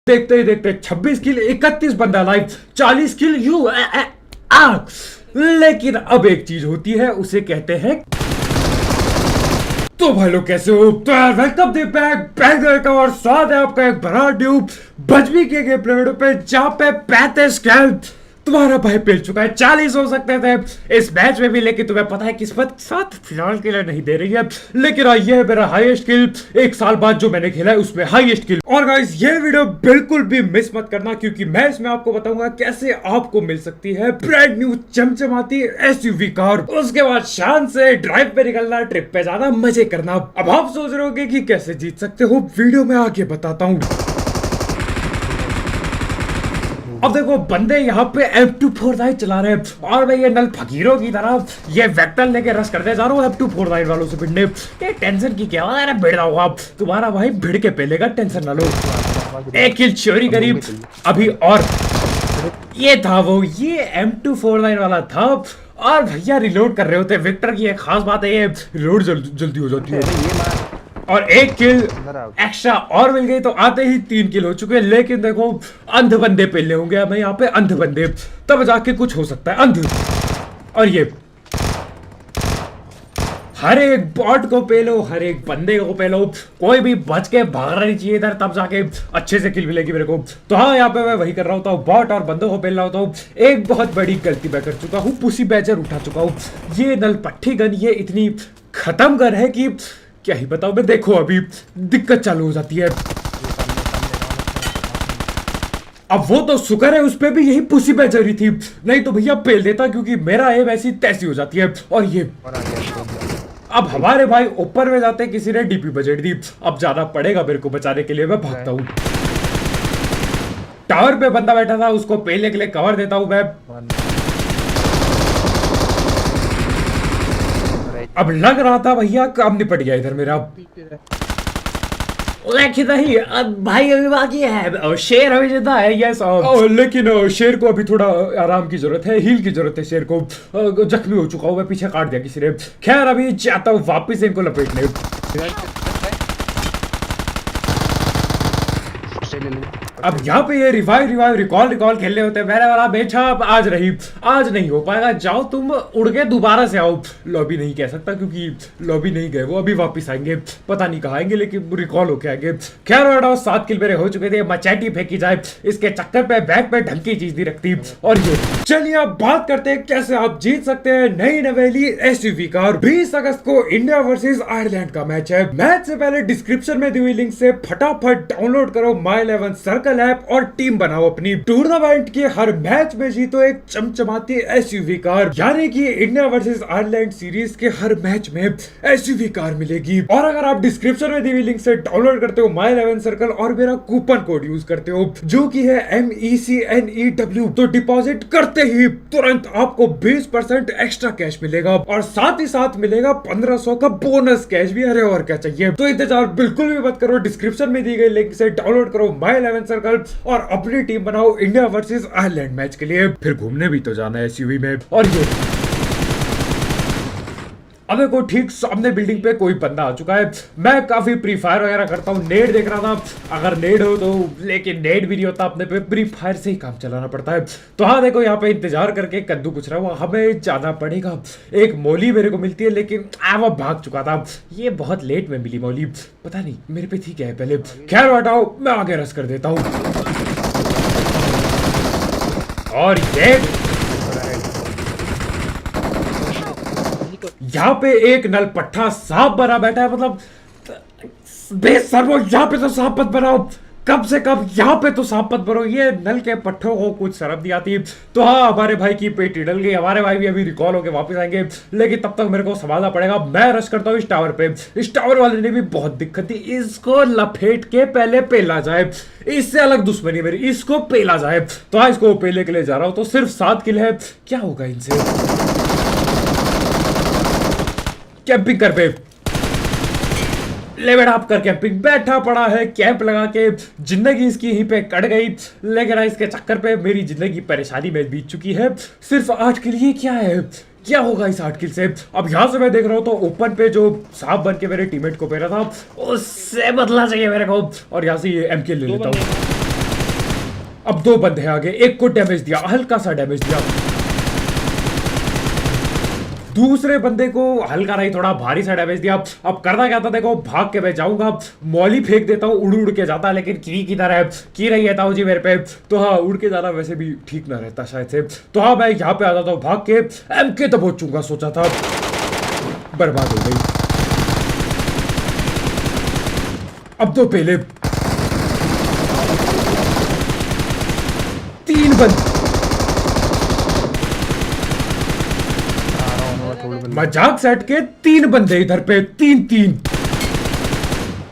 देखते ही देखते 26 किल, 31 बंदा लाइव, 40 किल यू लेकिन अब एक चीज होती है, उसे कहते हैं। तो भाई लोग कैसे हो? तो यार वेलकम टू बैक का और स्वागत है आपका एक बड़ा ड्यूब बजबी के गेम प्ले वीडियो पे, जहां पे 35 किल तुम्हारा भाई पेल चुका है। 40 हो सकते थे इस मैच में भी, लेकिन तुम्हें पता है किस्मत साथ फिलहाल के लिए नहीं दे रही है। लेकिन ये है मेरा हाईएस्ट किल, एक साल बाद जो मैंने खेला है उसमें हाईएस्ट किल। और गाइस ये वीडियो बिल्कुल भी मिस मत करना, क्योंकि मैं इसमें आपको बताऊंगा कैसे आपको मिल सकती है ब्रांड न्यू चमचमाती एसयूवी कार। उसके बाद शान से ड्राइव पे निकलना, ट्रिप पे जाना, मजे करना। अब आप सोच रहे होगे कि कैसे जीत सकते हो, वीडियो में आगे बताता हूँ। अब देखो बंदे यहाँ पे M249 चला रहे हैं और मैं ये नल फकीरों की तरह ये वेक्टर लेके रश करते जा रहा हूँ M249 वालों से भिड़ने। ये टेंशन की क्या है, भिड़ रहा हूँ आप, तुम्हारा भाई भिड़ के पेलेगा, टेंशन ना लो। एक किल चोरी करीब अभी, और ये था वो, ये M249 वाला था। और भैया रिलोड कर रहे होते। विक्टर की एक खास बात है, ये रिलोड जल्दी हो जाती है। और एक किल एक्स्ट्रा और मिल गई, तो आते ही 3 किल हो चुके। लेकिन देखो अंध बंदे पेलने होंगे हमें यहाँ पे, अंध बंदे, तब जाके कुछ हो सकता है। अंध और ये हर एक बॉट को पेलो, हर एक बंदे को पेलो, कोई भी बच के भागना नहीं चाहिए इधर, तब जाके अच्छे से किल मिलेगी मेरे को। तो हाँ, यहाँ पे मैं वही कर रहा होता हूँ, बॉट और बंदों को पेल रहा होता हूँ। एक बहुत बड़ी गलती मैं कर चुका हूँ, पुसी बैचर उठा चुका हूँ। ये नल पट्टी गन ये इतनी खत्म गन है कि क्या ही बताऊं मैं। देखो अभी दिक्कत चालू हो जाती है। अब वो तो शुक्र है उस पे भी यही पुसी बैचरी थी, नहीं तो भैया पेल देता, क्योंकि मेरा एम ऐसी तैसी हो जाती है। और ये अब हमारे भाई ऊपर में जाते, किसी ने डीपी बजट दी। अब जाना पड़ेगा मेरे को बचाने के लिए, मैं भागता हूँ। टावर पे बंदा बैठा था, उसको पेलने के लिए कवर देता हूँ मैं। अब लग रहा था भैया काम निपट गया इधर मेरा, लेकिन नहीं भाई अभी बाकी है। शेर अभी जिंदा है, यस। लेकिन शेर को अभी थोड़ा आराम की जरूरत है, हील की जरूरत है। शेर को जख्मी हो चुका हूँ मैं, पीछे काट दिया किसी ने। खैर अभी चाहता हूँ वापिस इनको लपेटने। अब यहाँ पे ये रिवाइव रिकॉल खेलने होते हैं। मैंने वाला बेचा आज नहीं हो पाएगा, जाओ तुम उड़ के दोबारा से आओ। लॉबी नहीं कह सकता, क्योंकि लॉबी नहीं गए वो, अभी वापस आएंगे, पता नहीं कहाँ आएंगे, लेकिन रिकॉल होके आएंगे। खैर बेटा 7 किल मेरे हो चुके थे, मचैटी फेंकी जाए इसके चक्कर पे, बैक पे ढंग की चीज नहीं रखती। और ये चलिए अब बात करते हैं कैसे आप जीत सकते हैं नई नवेली एसयूवी कार। 20 अगस्त को इंडिया वर्सेज आयरलैंड का मैच है। मैच से पहले डिस्क्रिप्शन में दी हुई लिंक से फटाफट डाउनलोड करो माई 11 सर्कल ऐप और टीम बनाओ अपनी। टूर्नामेंट के हर मैच में जीतो एक चमचमाती एसयूवी कार, यानी कि इंडिया वर्सेस आयरलैंड सीरीज के हर मैच में एसयूवी कार मिलेगी। और अगर आप डिस्क्रिप्शन में दी हुई लिंक से डाउनलोड करते हो माई 11 सर्कल और मेरा कूपन कोड यूज करते हो, जो कि है MECNEW, तो डिपॉजिट करते ही तुरंत आपको 20% एक्स्ट्रा कैश मिलेगा, और साथ ही साथ मिलेगा 1500 का बोनस कैश भी। अरे और क्या चाहिए, तो इंतजार बिल्कुल भी मत करो, डिस्क्रिप्शन में दी गई लिंक से डाउनलोड करो माई 11 सर्कल और अपनी टीम बनाओ इंडिया वर्सेस आयरलैंड मैच के लिए। फिर घूमने भी तो जाना है एसयूवी में। और ये अब देखो ठीक सामने बिल्डिंग पे कोई बंदा आ चुका है। मैं काफी प्री फायर वगैरह करता हूँ, नेड देख रहा था, अगर नेड हो तो, लेकिन नेड भी नहीं होता अपने पे, प्री फायर से ही काम चलाना पड़ता है। तो हाँ देखो यहाँ पे इंतजार करके कद्दू कुछ रहा हुआ, हमें जाना पड़ेगा। एक मौली मेरे को मिलती है, लेकिन वो भाग चुका था। ये बहुत लेट में मिली मौली, पता नहीं मेरे पे थी क्या है पहले। खैर हटाओ, मैं आगे रस कर देता हूँ। और ये यहाँ पे एक नल पट्टा सांप बना बैठा है, मतलब बेसर्वो, यहाँ पे तो सांप मत बनाओ, कब से कब यहाँ पे तो सांप मत बनो। ये नल के पट्टों को कुछ शर्म नहीं आती। तो हाँ, हमारे भाई की पेटी डल गई, हमारे भाई भी अभी रिकॉल होके वापस आएंगे, लेकिन तब तक मेरे को संभालना पड़ेगा। मैं रश करता हूँ इस टावर पे। इस टावर वाले ने भी बहुत दिक्कत थी, इसको लपेट के पहले पेला जाए, इससे अलग दुश्मनी मेरी, इसको पेला जाए। तो हाँ, इसको पेले के लिए जा रहा हूँ। तो सिर्फ 7 किल है, क्या होगा इनसे। कैंपिंग कर पे लेवल अप कर, कैंपिंग बैठा पड़ा है, कैंप लगा के जिंदगी इसकी यहीं पे कट गई। लेकिन इसके चक्कर पे मेरी जिंदगी परेशानी में बीत चुकी है। सिर्फ 8 किल, ये क्या है, क्या होगा इस 8 किल से। अब यहाँ से मैं देख रहा हूँ तो ओपन पे जो सांप बन के मेरे टीममेट को पेरा था, उससे बदला चाहिए मेरे को। और यहाँ से ये MK ले लेता हूँ। अब दो बंदे आगे, एक को डैमेज दिया, हल्का सा डैमेज दिया, दूसरे बंदे को हल्का नहीं थोड़ा भारी सा डैमेज दिया। अब करना क्या था देखो, भाग के मैं जाऊंगा, मौली फेंक देता हूँ, उड़ उड़ के जाता, लेकिन की किधर है, की नहीं है जी मेरे पे। तो हाँ, उड़ के जाना वैसे भी ठीक ना रहता शायद से। तो हाँ, मैं यहाँ पे आ जाता हूँ भाग के, MK दबोचूंगा सोचा था, बर्बाद हो गई। अब तो पहले 3 बंद, मजाक सेट के 3 बंदे इधर पे, 3-3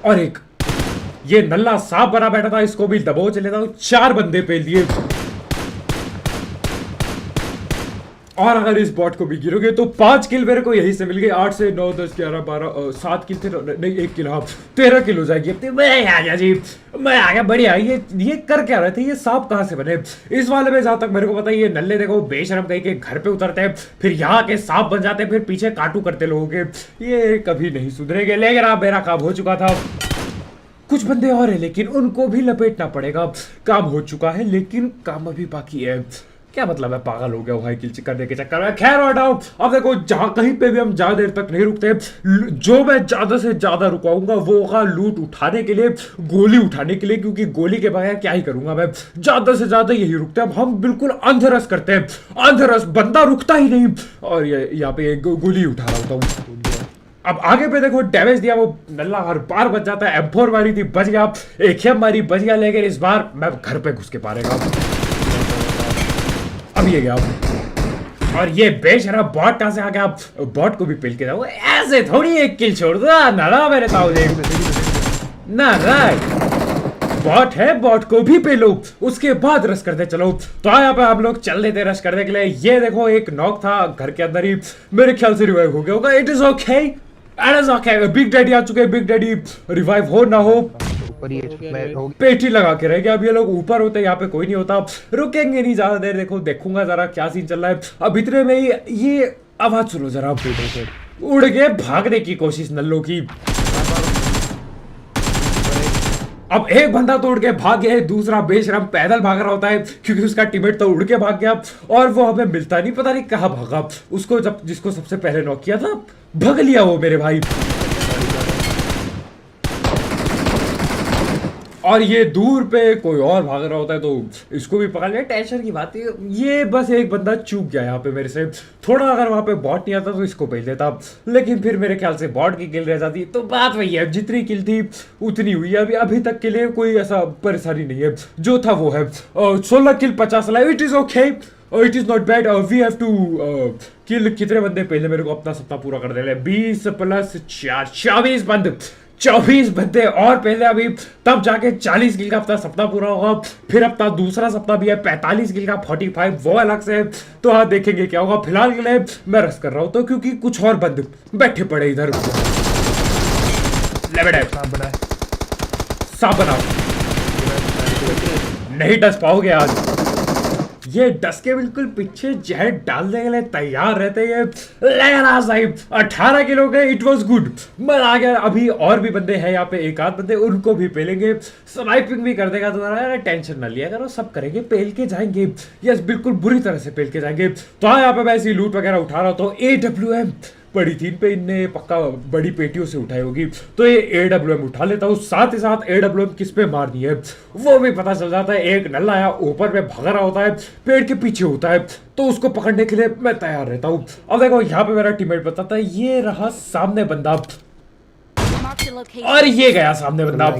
और एक ये नल्ला सांप बना बैठा था, इसको भी दबोच लेता हूं। 4 बंदे पे लिए, और अगर इस बॉट को भी गिरोगे तो 5 किल मेरे को यहीं से मिल गए। 8 से 9 10 11 12 7 किल थे, नहीं 1 किल, हाँ 13 किल हो जाएगी। अब मैं आ गया जी, मैं आ गया, बढ़िया। ये कर क्या रहे थे, ये सांप कहाँ से बने? इस वाले में जहां तक मेरे को पता है, ये नल्ले देखो बेशरम कहीं के घर पे उतरते हैं, फिर यहाँ के सांप बन जाते हैं, फिर पीछे काटू करते लोगों के। ये कभी नहीं सुधरेंगे, लेकिन अब मेरा काम हो चुका था। कुछ बंदे और है लेकिन उनको भी लपेटना पड़ेगा। काम हो चुका है लेकिन काम अभी बाकी है। क्या मतलब है, पागल हो गया हाई किल करने के चक्कर में। खैर हटाओ, अब देखो जहां कहीं पे भी हम ज्यादा देर तक नहीं रुकते। जो मैं ज्यादा से ज्यादा रुकाऊंगा वो होगा लूट उठाने के लिए, गोली उठाने के लिए, क्योंकि गोली के बगैर क्या ही करूंगा मैं। ज्यादा से ज्यादा यही रुकते हैं हम, बिल्कुल अंधरस करते हैं, अंधरस, बंदा रुकता ही नहीं। और ये यहाँ पे गोली उठा रहा होता हूँ। अब आगे पे देखो डैमेज दिया, वो नल्ला हर बार बच जाता है। M4 मारी थी, बच गया, AKM मारी, बच गया, लेकिन इस बार मैं घर पे घुस के पारेगा। अब ये गया, और ये बेशरम बॉट कहां से आ गया? बॉट को भी पिल के जाओ, ऐसे थोड़ी एक किल छोड़ दो ना मेरे ताऊ जी, ना बॉट है, बॉट को भी पेलो, उसके बाद रश करते चलो। तो यहाँ पे आप लोग चल देते रश करने के लिए। ये देखो एक नॉक था घर के अंदर ही, मेरे ख्याल से रिवाइव हो गया होगा। It is okay, it is okay. Big daddy आ चुके हैं, बिग डैडी रिवाइव हो ना हो पेटी लगा के रह गया। अब ये लोग ऊपर होते, यहाँ पे कोई नहीं होता। रुकेंगे नहीं ज्यादा देर, देखो देखूंगा जरा क्या सीन चल रहा है। अब इतने में ही ये आवाज सुनो जरा, उड़ के भागने की कोशिश नल्लों की। अब एक बंदा तो उड़ के भाग गया है, दूसरा बेशरम पैदल भाग रहा होता है, क्योंकि उसका टीममेट तो उड़ के भाग गया और वो हमें मिलता नहीं, पता नहीं कहाँ भागा। उसको जब जिसको सबसे पहले नॉक किया था, भग लिया वो मेरे भाई। और ये दूर पे कोई और भाग रहा होता है तो इसको भी पकड़ लिया। टेंशन की बात है, ये बस एक बंदा चूक गया यहाँ पे मेरे से। थोड़ा अगर वहां पे बॉट नहीं आता तो इसको पेल देता, लेकिन फिर मेरे ख्याल से बॉट की किल रह जाती। तो बात वही है, जितनी किल थी उतनी हुई है। अभी तक के लिए कोई ऐसा परेशानी नहीं है, जो था वो है। 16 kill 50 live, it is okay, it is not bad. We have to kill कितने बंदे पहले मेरे को अपना सप्ताह पूरा कर देना है। 20 + 4 24 बंद, 24 बंदे और पहले, अभी तब जाके 40 किल का अपना सप्ताह पूरा होगा। फिर अपना दूसरा सप्ताह भी है 45 किल का, 45 वो अलग से। तो हाँ देखेंगे क्या होगा। फिलहाल के लिए मैं रस कर रहा हूँ, तो क्योंकि कुछ और बंद बैठे पड़े इधर। सांप बनाओ, नहीं डस पाओगे आज। ये डस के बिल्कुल पीछे जहर डालने के लिए तैयार रहते हैं। लेना साहिब 18 किलो के, इट वाज गुड, मजा आ गया। अभी और भी बंदे हैं यहाँ पे, एक आध बंदे, उनको भी पेलेंगे, स्नाइपिंग भी कर देगा तुम्हारा। टेंशन ना लिया करो, सब करेंगे, पेल के जाएंगे। यस, बिल्कुल बुरी तरह से पेल के जाएंगे। तो हाँ, यहाँ पे मैं ऐसी लूट वगैरह उठा रहा हूँ, तो AWM बड़ी थी पे, इनने पक्का बड़ी पेटियों से उठाई होगी, तो ये AWM उठा लेता हूँ। साथ ही साथ AWM किस पे मारनी है वो भी पता चल जाता है। एक नल्ला आया ऊपर पे भाग रहा होता है, पेड़ के पीछे होता है, तो उसको पकड़ने के लिए मैं तैयार रहता हूँ। अब देखो यहाँ पे मेरा टीममेट बताता है, ये रहा सामने बंदा, और ये गया सामने बंदा।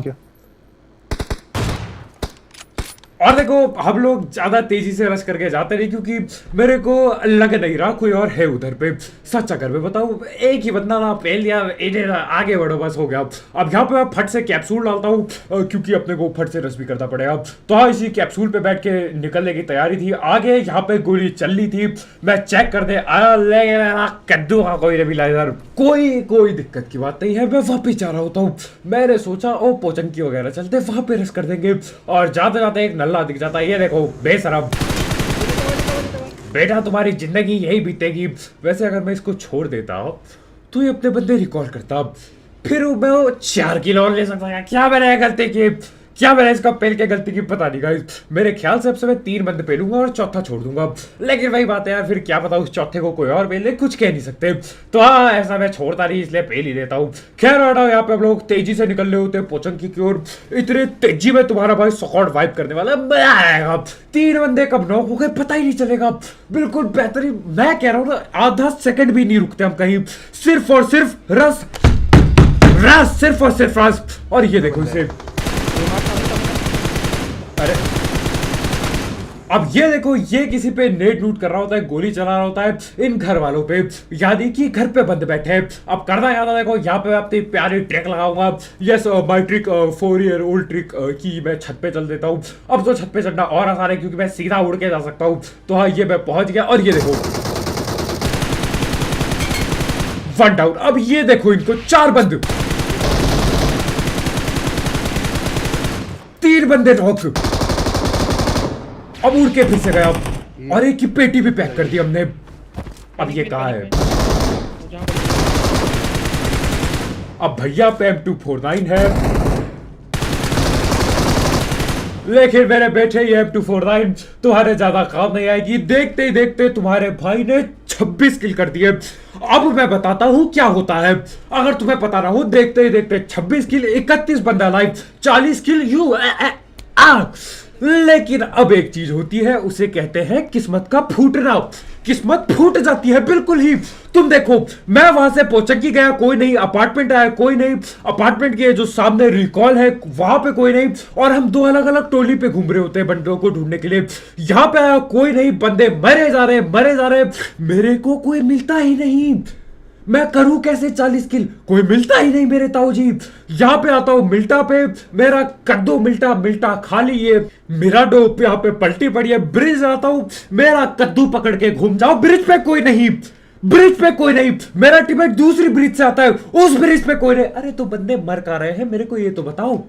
और देखो हम लोग ज्यादा तेजी से रश करके जाते नहीं, क्योंकि मेरे को लग नहीं रहा कोई और है उधर पे। सच अगर मैं बताऊं, एक ही बंदा ना पेल दिया, आगे बढ़ो बस, हो गया। अब यहाँ पे मैं फट से कैप्सूल डालता हूँ, क्योंकि अपने को फट से रश भी करना पड़ेगा। तो हाँ, इसी कैप्सूल पे बैठ के निकलने की तैयारी थी। आगे यहाँ पे गोली चल रही थी, मैं चेक कर दे आया, कद्दू का कोई रिलाइजर, कोई दिक्कत की बात नहीं है। मैं वापिस जा रहा होता हूँ। मैंने सोचा ओ पोचंकी वगैरह चलते, वहां पे रश कर देंगे। और जाते जाते एक नल्ला दिख जाता है, ये देखो बेशरम, बेटा तुम्हारी जिंदगी यही बीतेगी। वैसे अगर मैं इसको छोड़ देता तो ये अपने बंदे रिकॉल करता, फिर मैं 4 किलो और ले सकता था। क्या मैंने गलती की, क्या मैंने इसका पेल के गलती की पता नहीं गाइस। मेरे ख्याल से अब से मैं 3 बंदे पेलूंगा और चौथा छोड़ दूंगा, लेकिन वही बात है यार, फिर क्या पता उस चौथे को कोई और पेल ले, कुछ कह नहीं सकते। तो हाँ, ऐसा मैं छोड़ता नहीं, इसलिए पेल ही देता हूँ। खैर हटाओ, यहाँ पे हम लोग तेजी से निकल रहे होते हैं पोचंकी की ओर। इतने तेजी में तुम्हारा भाई स्क्वाड वाइप करने वाला है, मजा आएगा। 3 बंदे कब नॉक हो गए पता ही नहीं चलेगा, बिल्कुल बेहतरीन। मैं कह रहा हूँ ना, आधा सेकंड भी नहीं रुकते हम कहीं, सिर्फ और सिर्फ रस रस, सिर्फ और सिर्फ रस। और ये देखो इसे, अरे अब ये देखो, ये किसी पे नेट नूट कर रहा होता है, गोली चला रहा होता है इन घर वालों पे, यानी कि घर पे बंद बैठे हैं। अब करना याद है, देखो यहाँ पे मैं अपनी प्यारी ट्रिक लगाऊंगा। Yes, my trick, 4 year old trick की मैं छत पे चल देता हूँ। अब तो छत पे चढ़ना और आसान है क्योंकि मैं सीधा उड़ के जा सकता हूँ। तो हाँ, ये मैं पहुंच गया और ये देखो 1 डाउन। अब ये देखो इनको 4 बंद, 3 बंदे नॉक। अब उड़ के फिर से गया और एक की पेटी भी पैक कर दी हमने। अब ये कहाँ है? अब भैया पे M249 है, लेकिन मेरे बेटे ये M249 तुम्हारे ज्यादा काम नहीं आएगी। देखते ही देखते तुम्हारे भाई ने 26 किल कर दिए। अब मैं बताता हूं क्या होता है, अगर तुम्हें पता ना हो। देखते ही देखते 26 किल, 31 बंदा लाइव, 40 किल यू लेकिन अब एक चीज होती है, उसे कहते हैं किस्मत का फूटना। किस्मत फूट जाती है बिल्कुल ही। तुम देखो, मैं वहां से पोचंकी गया, कोई नहीं। अपार्टमेंट आया, कोई नहीं। अपार्टमेंट के जो सामने रिकॉल है वहां पे कोई नहीं, और हम 2 अलग अलग टोली पे घूम रहे होते हैं बंदों को ढूंढने के लिए। यहां पे आया, कोई नहीं, बंदे मरे जा रहे, मरे जा रहे, मेरे को कोई मिलता ही नहीं। मैं करूं कैसे 40 किल, कोई मिलता ही नहीं मेरे ताऊ जी। यहां पे आता हूं मिल्टा पे, मेरा कद्दू मिल्टा मिल्टा खाली, ये मेरा डोप यहाँ पे पलटी पड़ी है। ब्रिज आता हूं, मेरा कद्दू पकड़ के घूम जाओ, ब्रिज पे कोई नहीं, ब्रिज पे कोई नहीं। मेरा टीममेट दूसरी ब्रिज से आता है, उस ब्रिज पे कोई नहीं। अरे तो बंदे मर का रहे हैं, मेरे को ये तो बताओ,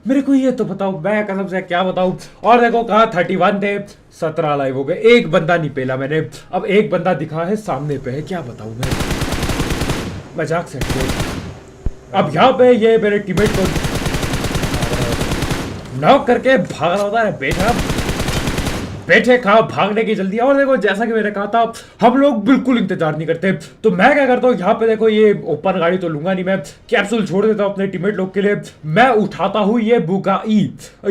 मेरे को ये तो बताओ, मैं कसम से क्या बताऊं। और देखो कहा 31 थे, 17 लाइव हो गए, एक बंदा नहीं पेला मैंने। अब एक बंदा दिखा है सामने पे है, क्या बताऊं मैं, मजाक से। अब यहाँ पे ये मेरे टीममेट को नॉक करके भाग रहा होता है। बैठे खा, भागने की जल्दी। और देखो जैसा कि मैंने कहा था, हम लोग बिल्कुल इंतजार नहीं करते। तो मैं क्या करता हूँ, यहाँ पे देखो ये ओपन गाड़ी तो लूंगा नहीं मैं, कैप्सूल छोड़ देता हूँ अपने टीममेट लोग के लिए। मैं उठाता हूँ ये Bugatti.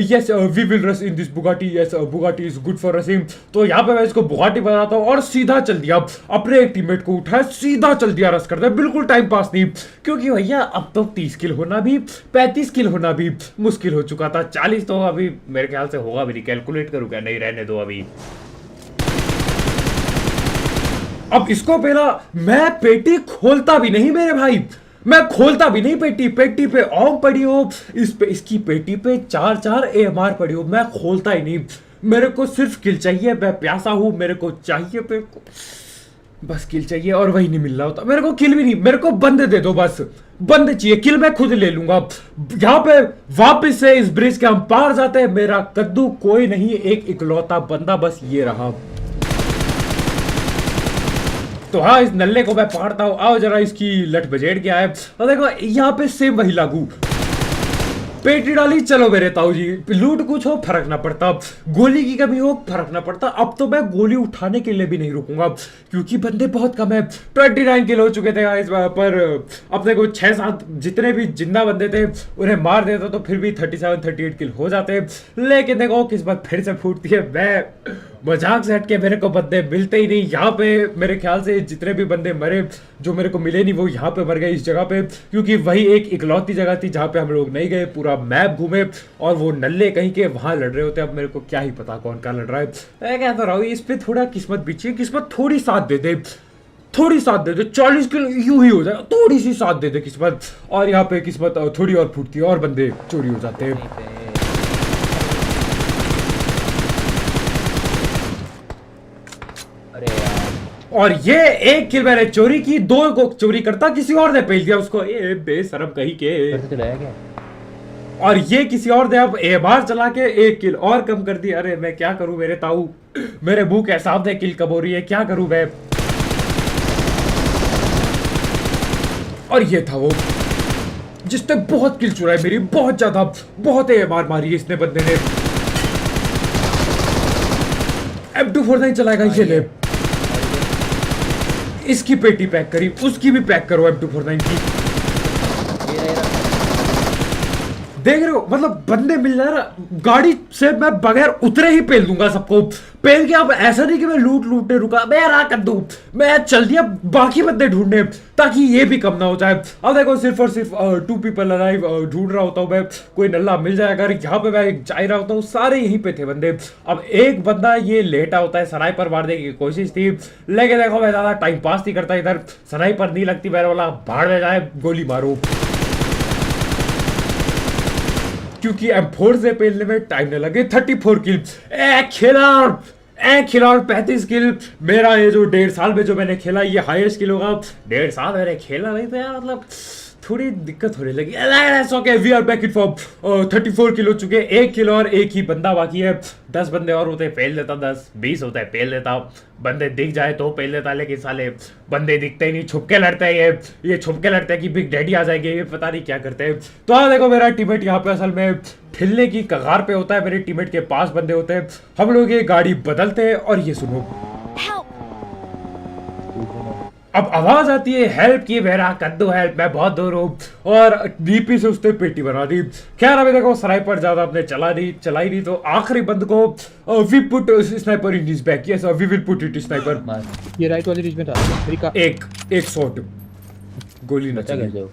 Yes, we will rush in this Bugatti. Yes, Bugatti is good for racing. तो यहाँ पे मैं इसको बुगाटी बनाता हूँ और सीधा चल दिया, अपने एक टीममेट को उठाया, सीधा चल दिया रश करते, बिल्कुल टाइम पास नहीं। क्योंकि भैया अब तो 30 किल होना भी, 35 किल होना भी मुश्किल हो चुका था। 40 तो अभी मेरे ख्याल से होगा भी नहीं, कैलकुलेट करूँ क्या, नहीं रहने दो अभी। अब इसको पहला मैं पेटी खोलता भी नहीं मेरे भाई, मैं खोलता भी नहीं पेटी। पेटी पे ऑम पड़ी हो, इस पे इसकी पेटी पे 4 AMR पड़ी हो, मैं खोलता ही नहीं। मेरे को सिर्फ किल चाहिए, मैं प्यासा हूं, मेरे को चाहिए पे बस किल चाहिए, और वही नहीं मिल रहा होता। मेरे को किल भी नहीं, मेरे को बंद दे दो, बस बंद चाहिए, किल मैं खुद ले लूंगा। यहाँ पे वापस से इस ब्रिज के हम पार जाते हैं, मेरा कद्दू कोई नहीं, एक इकलौता बंदा बस ये रहा। तो हाँ, इस नल्ले को मैं पकड़ता हूँ। आओ जरा इसकी लठ बजेड़ क्या है। तो देखो यहाँ पे सेम वही लागू, पेटी डाली, चलो मेरे ताऊ जी, लूट कुछ हो फर्क ना पड़ता, गोली की कमी हो फर्क ना पड़ता। अब तो मैं गोली उठाने के लिए भी नहीं रुकूंगा क्योंकि बंदे बहुत कम है। 29 किल हो चुके थे इस पर। अपने को 6-7 जितने भी जिंदा बंदे थे उन्हें मार देता तो फिर भी 37-38 किल हो जाते। लेकिन देखो किस्मत फिर से फूटती है। मैं मजाक से हटके, मेरे को बंदे मिलते ही नहीं यहाँ पे। मेरे ख्याल से जितने भी बंदे मरे जो मेरे को मिले नहीं, वो यहाँ पे मर गए इस जगह पे, क्योंकि वही एक इकलौती जगह थी जहाँ पे हम लोग नहीं गए। पूरा मैप घूमे और वो नल्ले कहीं के वहां लड़ रहे होते। अब मेरे को क्या ही पता कौन क्या लड़ रहा है। मैं कहता रहा हूँ इस पे थोड़ा किस्मत बिछी, किस्मत थोड़ी साथ दे दे, थोड़ी साथ दे दे, 40 किलो यूं ही हो जाएगा, थोड़ी सी साथ दे दे किस्मत। और यहाँ पे किस्मत थोड़ी और फूटती है और बंदे चोरी हो जाते हैं। और ये एक किल मैंने चोरी की, 2 को चोरी करता किसी और ने पेल दिया उसको, ए बेशरम कहीं के। और ये किसी और ने अब AMR चला के 1 किल और कम कर दी। अरे मैं क्या करूं मेरे ताऊ, मेरे मुंह के सामने किल कम हो रही है, क्या करूं मैं। और ये था वो जिसने बहुत किल चुराई मेरी, बहुत ज्यादा, बहुत मार मारी इसने बंदे ने। M249 चलाएगा ये ले, इसकी पेटी पैक करी, उसकी भी पैक करो M249 की। देख रहे हो, मतलब बंदे मिल जाए ना, गाड़ी से मैं बगैर उतरे ही पेल दूंगा सबको। पेल के अब ऐसा नहीं कि मैं लूटने रुका, मैं राह कर दूं, मैं चल दिया बाकी बंदे ढूंढने, ताकि ये भी कम ना हो जाए। अब देखो सिर्फ और सिर्फ 2 पीपल अलाइव ढूंढ रहा होता हूँ मैं, कोई नल्ला मिल जाएगा। यहाँ पे मैं जा रहा होता हूँ, सारे यहीं पे थे बंदे। अब एक बंदा ये लेटा होता है, स्नाइपर मारने की कोशिश थी, लेकिन देखो मैं ज्यादा टाइम पास नहीं करता इधर, स्नाइपर नहीं लगती मेरे वाला, भाड़ में जाए गोली मारो, क्योंकि M4 से पेलने में टाइम न लगे। 34 किल, एक खिलाड़ 35 किल। मेरा ये जो 1.5 साल में जो मैंने खेला, ये हाईएस्ट किल होगा। 1.5 साल मैंने खेला नहीं तो यार, मतलब थोड़ी दिक्कत होने लगी। Okay, we are back in form. 34 kill हो चुके, 1 किल और 1 ही बंदा बाकी है। 10 बंदे और होते पेल देता, 10-20 होता है पेल देता, बंदे दिख जाए तो पेल देता, लेकिन साले बंदे दिखते ही नहीं, छुपके लड़ते हैं। ये छुपके लड़ते हैं कि बिग डैडी आ जाएंगे, ये पता नहीं क्या करते हैं। तो हाँ देखो, मेरा टीममेट यहाँ पे असल में ठिलने की कगार पे होता है, मेरे टीममेट के पास बंदे होते हैं, हम लोग ये गाड़ी बदलते हैं। और ये सुनो, अब आवाज आती है हेल्प की, मेरा कद्दू हेल्प, मैं बहुत दूर हूँ, और डीपी से उसने पेटी बना दी। खैर अभी देखो, स्नाइपर ज्यादा अपने चलाई नहीं, तो आखिरी बंद को we put sniper in his back. Yes, we will put it sniper. ये राइट वाली रिज में था, एक शॉट, गोली न चले।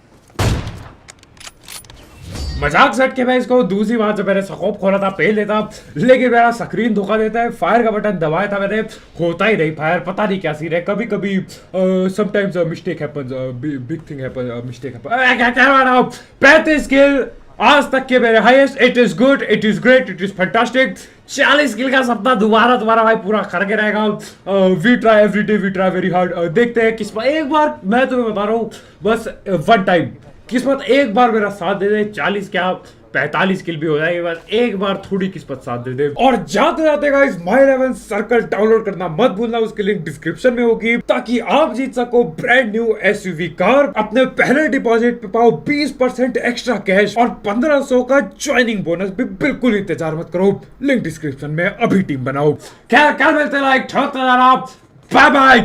मजाक सेट के मैं इसको दूसरी बार जब मैंने स्कोप खोला था पेल देता, लेकिन मेरा स्क्रीन धोखा देता है। फायर का बटन दबाया था मैंने, होता ही नहीं फायर, पता नहीं क्या सीन है। कभी कभी sometimes mistake happens, big thing happens, mistake happens. क्या कह रहा हूं? 35 किल आज तक के मेरे highest. It is good, it is great, it is fantastic. 40 kill का सपना दोबारा तुम्हारा भाई पूरा करके रहेगा। We try every day, we try very hard. देखते हैं किस्मत एक बार, मैं तुम्हें बता रहा हूँ, बस वन टाइम किस्मत एक बार मेरा साथ दे दे, 40 क्या 45 किल भी हो जाएगी, बस एक बार थोड़ी किस्मत साथ दे दे। और जाते जाते गाइस, माय 11 सर्कल डाउनलोड करना मत भूलना, उसकी लिंक डिस्क्रिप्शन में होगी, ताकि आप जीत सको ब्रांड न्यू एसयूवी कार। अपने पहले डिपॉजिट पे पाओ 20% एक्स्ट्रा कैश और 1500 का ज्वाइनिंग बोनस भी। बिल्कुल इंतजार मत करो, लिंक डिस्क्रिप्शन में, अभी टीम बनाओ। खैर कल मिलते हैं, लाइक ठोकते जाना, बाय बाय।